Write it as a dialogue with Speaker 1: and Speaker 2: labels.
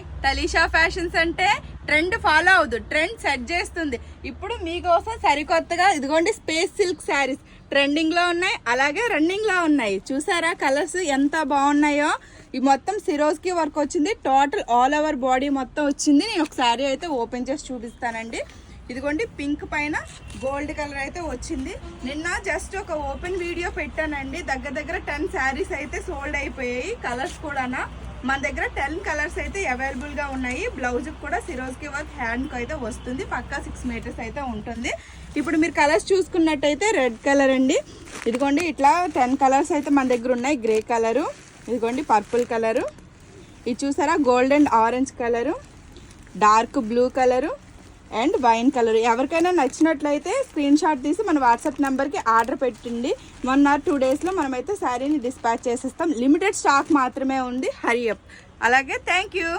Speaker 1: Hi, తలీషా fashions అంటే trend follow అవదు, trend set చేస్తుంది. ఇప్పుడు మీకోసం సరికొత్తగా ఇదిగోండి స్పేస్ సిల్క్ శారీస్ ట్రెండింగ్ లో ఉన్నాయి, అలాగే రన్నింగ్ లో ఉన్నాయి. చూసారా కలర్స్ ఎంత బాగున్నాయో. ఈ మొత్తం సిరోస్కి వర్క్ వచ్చింది, టోటల్ ఆల్ ఓవర్ బాడీ మొత్తం వచ్చింది. నేను ఒక శారీ అయితే ఓపెన్ చేసి చూపిస్తానండి. ఇదిగోండి పింక్ పైన గోల్డ్ కలర్ అయితే వచ్చింది. నిన్న జస్ట్ ఒక ఓపెన్ వీడియో పెట్టానండి, దగ్గర 10 శారీస్ అయితే సోల్డ్ అయిపోయాయి. కలర్స్ కూడానా మన దగ్గర 10 కలర్స్ అయితే అవైలబుల్ గా ఉన్నాయి. బ్లౌజ్ కూడా సిరోస్కి వర్క్ హ్యాండ్ కు అయితే వస్తుంది, పక్కా 6 మీటర్స్ అయితే ఉంటుంది. ఇప్పుడు మీరు కలర్స్ చూసుకున్నట్టయితే రెడ్ కలర్ అండి, ఇదిగోండి ఇట్లా 10 కలర్స్ అయితే మన దగ్గర ఉన్నాయి. గ్రే కలరు, ఇదిగోండి పర్పుల్ కలరు, ఇది చూసారా gold and orange colour, dark blue colour and wine colour. ఎవరికైనా నచ్చినట్లయితే స్క్రీన్ షాట్ తీసి మన వాట్సాప్ నెంబర్కి ఆర్డర్ పెట్టండి. 1 or 2 డేస్లో మనమైతే శారీని డిస్పాచ్ చేసేస్తాం. లిమిటెడ్ స్టాక్ మాత్రమే ఉంది, హరి అప్. అలాగే థ్యాంక్ యూ.